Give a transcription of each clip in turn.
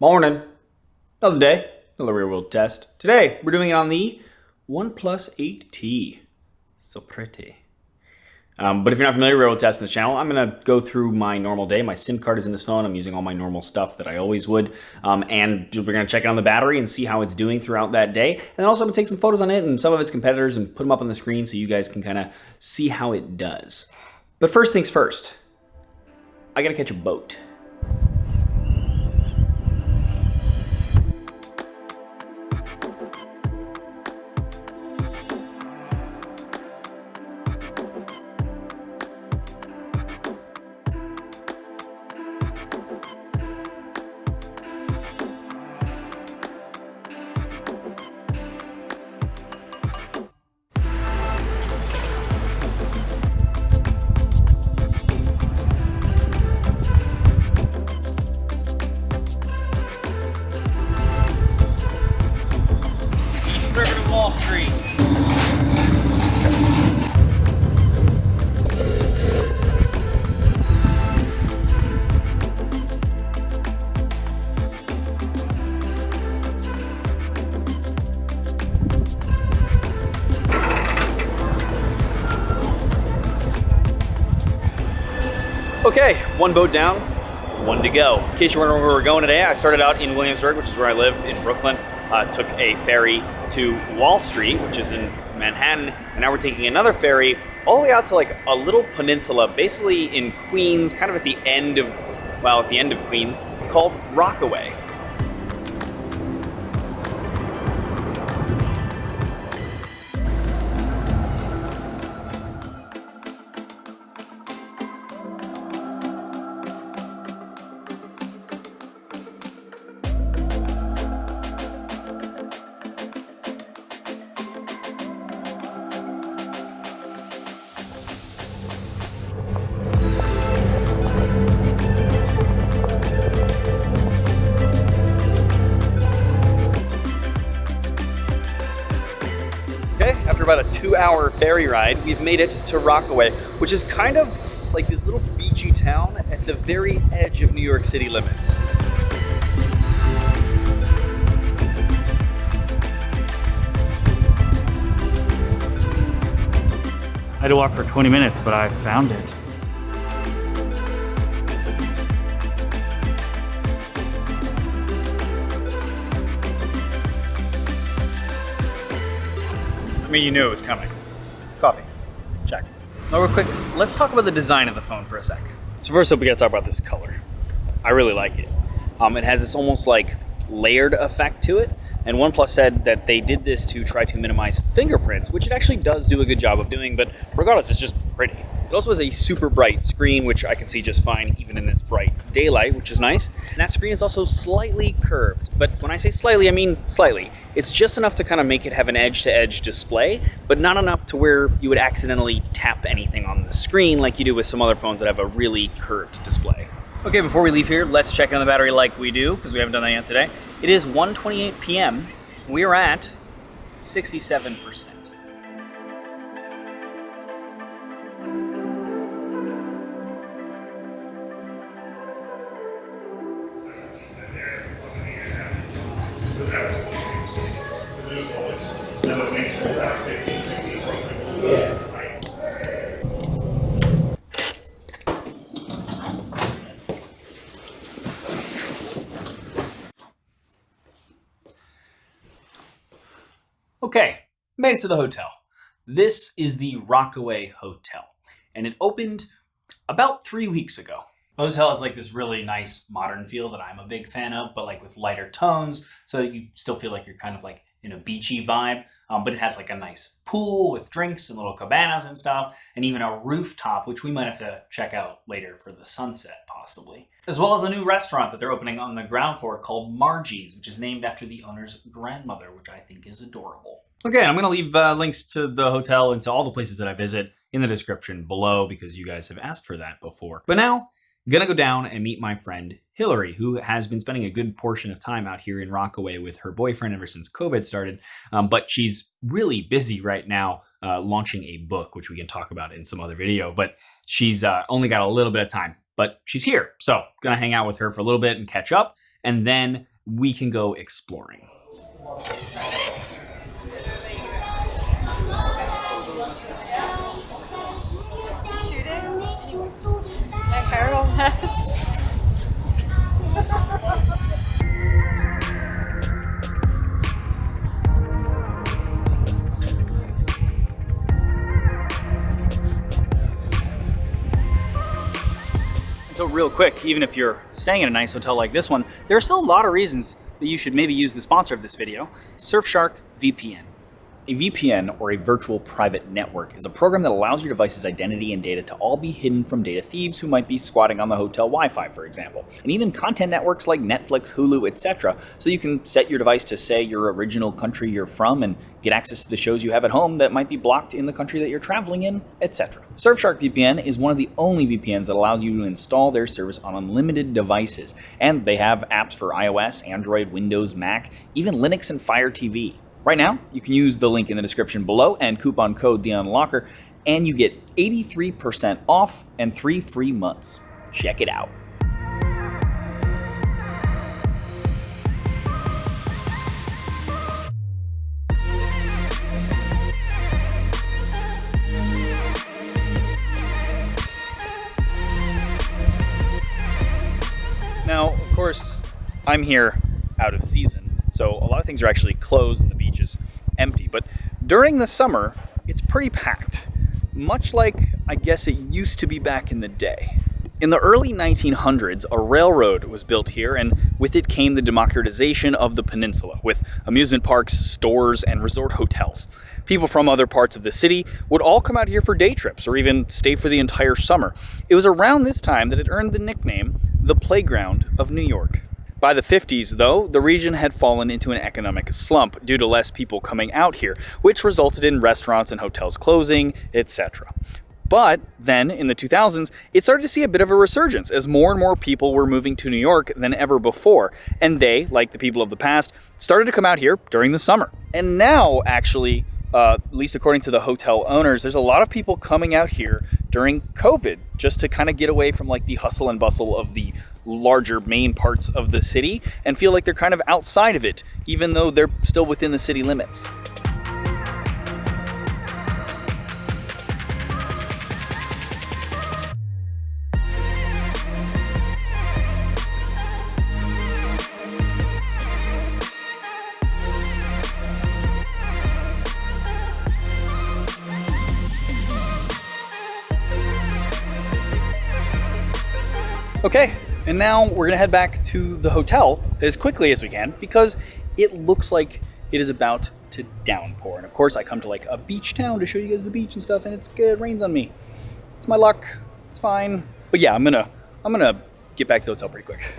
Morning. Another day, another real world test. Today, we're doing it on the OnePlus 8T. So pretty. But if you're not familiar with real world test in this channel, I'm going to go through my normal day. My SIM card is in this phone. I'm using all my normal stuff that I always would. And we're going to check it on the battery and see how it's doing throughout that day. And then also I'm going to take some photos on it and some of its competitors and put them up on the screen so you guys can kind of see how it does. But first things first, I got to catch a boat. River to Wall Street. Okay, one boat down, one to go. In case you're wondering where we're going today, I started out in Williamsburg, which is where I live in Brooklyn. Took a ferry to Wall Street, which is in Manhattan, and now we're taking another ferry all the way out to like a little peninsula, basically in Queens, kind of at the end of Queens, called Rockaway. After about a 2-hour ferry ride, we've made it to Rockaway, which is kind of like this little beachy town at the very edge of New York City limits. I had to walk for 20 minutes, but I found it. I mean, you knew it was coming. Coffee. Check. Now real quick, let's talk about the design of the phone for a sec. So first up, we gotta talk about this color. I really like it. It has this almost like layered effect to it. And OnePlus said that they did this to try to minimize fingerprints, which it actually does do a good job of doing, but regardless, it's just pretty. It also has a super bright screen, which I can see just fine even in this bright daylight, which is nice. And that screen is also slightly curved, but when I say slightly, I mean slightly. It's just enough to kind of make it have an edge-to-edge display, but not enough to where you would accidentally tap anything on the screen like you do with some other phones that have a really curved display. Okay, before we leave here, let's check on the battery like we do, because we haven't done that yet today. It is 1:28 p.m. We are at 67%. Okay, made it to the hotel. This is the Rockaway Hotel, and it opened about 3 weeks ago. The hotel has like this really nice modern feel that I'm a big fan of, but like with lighter tones, so that you still feel like you're kind of like in a beachy vibe, but it has like a nice pool with drinks and little cabanas and stuff, and even a rooftop, which we might have to check out later for the sunset, possibly. As well as a new restaurant that they're opening on the ground floor called Margie's, which is named after the owner's grandmother, which I think is adorable. Okay, and I'm going to leave links to the hotel and to all the places that I visit in the description below because you guys have asked for that before. But now, I'm going to go down and meet my friend Hillary, who has been spending a good portion of time out here in Rockaway with her boyfriend ever since COVID started. But she's really busy right now launching a book, which we can talk about in some other video. But she's only got a little bit of time, but she's here. So I'm going to hang out with her for a little bit and catch up. And then we can go exploring. Shooting? My hair all mess. So real quick, even if you're staying in a nice hotel like this one, there are still a lot of reasons that you should maybe use the sponsor of this video, Surfshark VPN. A VPN, or a virtual private network, is a program that allows your device's identity and data to all be hidden from data thieves who might be squatting on the hotel Wi-Fi, for example. And even content networks like Netflix, Hulu, etc., so you can set your device to say your original country you're from and get access to the shows you have at home that might be blocked in the country that you're traveling in, etc. Surfshark VPN is one of the only VPNs that allows you to install their service on unlimited devices. And they have apps for iOS, Android, Windows, Mac, even Linux and Fire TV. Right now, you can use the link in the description below and coupon code TheUnlocker, and you get 83% off and 3 free months. Check it out. Now, of course, I'm here out of season. So a lot of things are actually closed and the beach is empty. But during the summer, it's pretty packed, much like I guess it used to be back in the day. In the early 1900s, a railroad was built here, and with it came the democratization of the peninsula, with amusement parks, stores, and resort hotels. People from other parts of the city would all come out here for day trips or even stay for the entire summer. It was around this time that it earned the nickname the Playground of New York. By the 50s, though, the region had fallen into an economic slump due to less people coming out here, which resulted in restaurants and hotels closing, etc. But then, in the 2000s, it started to see a bit of a resurgence as more and more people were moving to New York than ever before, and they, like the people of the past, started to come out here during the summer. And now, actually, at least according to the hotel owners, there's a lot of people coming out here during COVID just to kind of get away from like the hustle and bustle of the larger main parts of the city and feel like they're kind of outside of it, even though they're still within the city limits. Okay, and now we're gonna head back to the hotel as quickly as we can because it looks like it is about to downpour. And of course I come to like a beach town to show you guys the beach and stuff, and it's good, it rains on me. It's my luck, it's fine. But yeah, I'm gonna get back to the hotel pretty quick.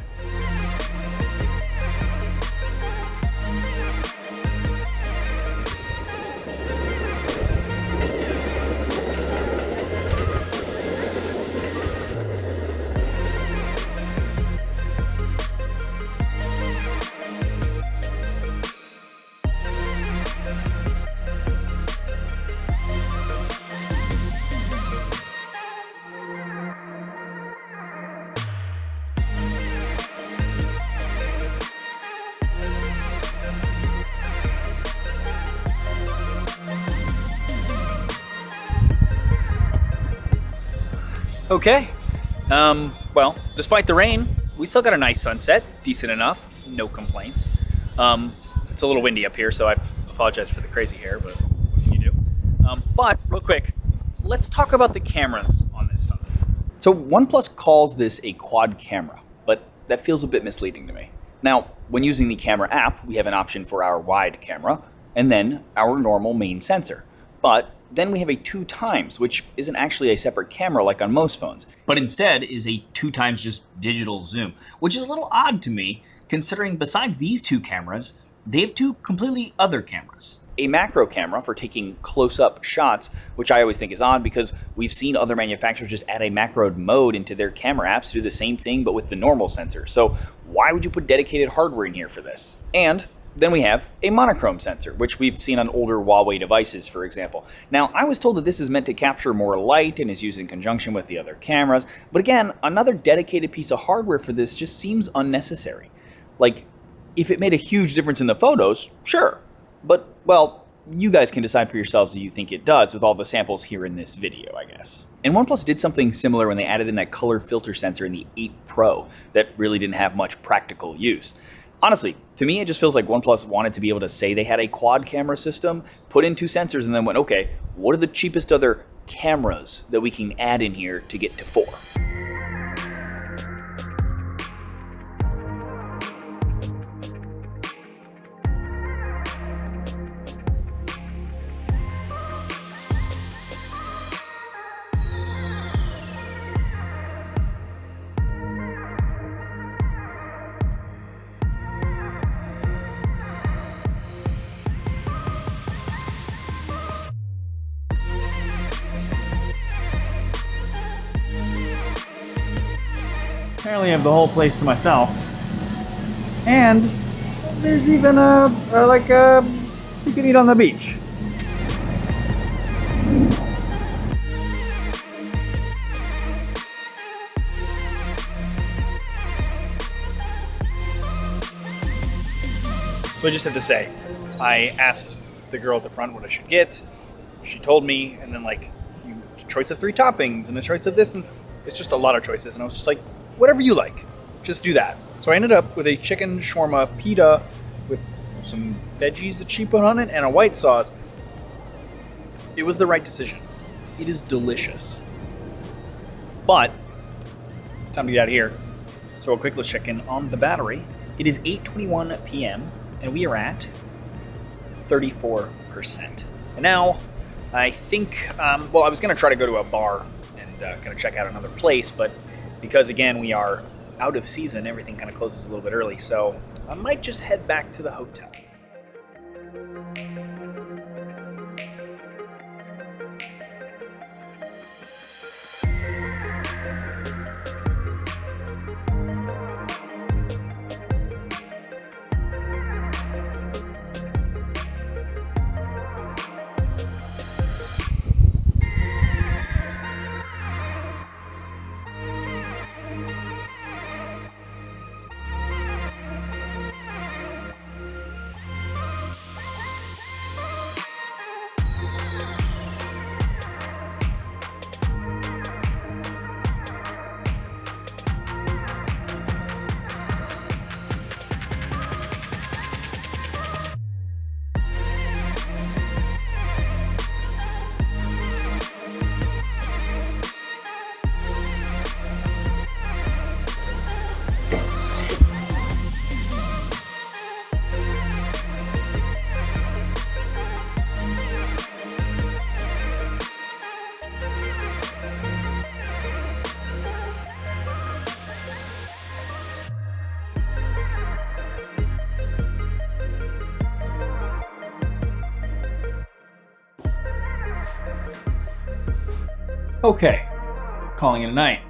Okay, well, despite the rain, we still got a nice sunset, decent enough, no complaints. It's a little windy up here, so I apologize for the crazy hair, but what can you do? But real quick, let's talk about the cameras on this phone. So OnePlus calls this a quad camera, but that feels a bit misleading to me. Now, when using the camera app, we have an option for our wide camera, and then our normal main sensor. But then we have a 2x, which isn't actually a separate camera like on most phones, but instead is a 2x just digital zoom, which is a little odd to me, considering besides these two cameras, they have two completely other cameras. A macro camera for taking close-up shots, which I always think is odd because we've seen other manufacturers just add a macroed mode into their camera apps to do the same thing but with the normal sensor. So why would you put dedicated hardware in here for this? And then we have a monochrome sensor, which we've seen on older Huawei devices, for example. Now, I was told that this is meant to capture more light and is used in conjunction with the other cameras, but again, another dedicated piece of hardware for this just seems unnecessary. Like, If it made a huge difference in the photos, sure. But, well, you guys can decide for yourselves if you think it does with all the samples here in this video, I guess. And OnePlus did something similar when they added in that color filter sensor in the 8 Pro that really didn't have much practical use. Honestly, to me, it just feels like OnePlus wanted to be able to say they had a quad camera system, put in 2 sensors, and then went, okay, what are the cheapest other cameras that we can add in here to get to 4? Apparently I have the whole place to myself. And there's even you can eat on the beach. So I just have to say, I asked the girl at the front what I should get. She told me, and then choice of 3 toppings and a choice of this, and it's just a lot of choices. And I was just like, whatever you like, just do that. So I ended up with a chicken shawarma pita with some veggies that she put on it and a white sauce. It was the right decision. It is delicious. But, time to get out of here. So a quick little check-in on the battery. It is 8:21 p.m. and we are at 34%. And now, I think, I was going to try to go to a bar and going to check out another place, but because, again, we are out of season, everything kind of closes a little bit early, so I might just head back to the hotel. Okay, calling it a night.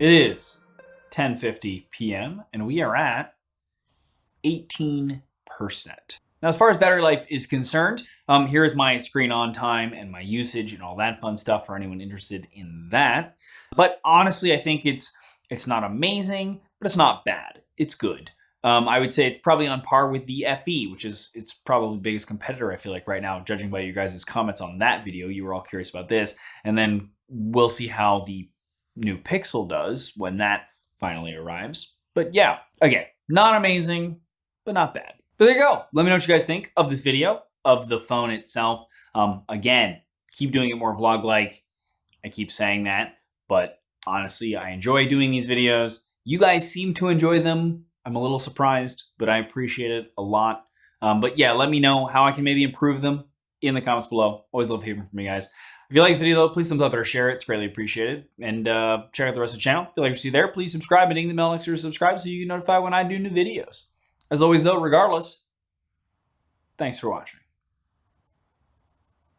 It is 10:50 p.m. and we are at 18%. Now, as far as battery life is concerned, here is my screen on time and my usage and all that fun stuff for anyone interested in that. But honestly, I think it's not amazing, but it's not bad. It's good. I would say it's probably on par with the FE, which is its probably biggest competitor, I feel like, right now, judging by you guys' comments on that video. You were all curious about this. And then we'll see how the new Pixel does when that finally arrives. But yeah, again, not amazing, but not bad. But there you go. Let me know what you guys think of this video, of the phone itself. Again, keep doing it more vlog-like. I keep saying that, but honestly, I enjoy doing these videos. You guys seem to enjoy them. I'm a little surprised, but I appreciate it a lot. But yeah, let me know how I can maybe improve them in the comments below. Always love hearing from you guys. If you like this video, though, please thumbs up it or share it. It's greatly appreciated. And check out the rest of the channel. If you like what you see there, please subscribe and ding the bell next to subscribe so you get notified when I do new videos. As always, though, regardless, thanks for watching.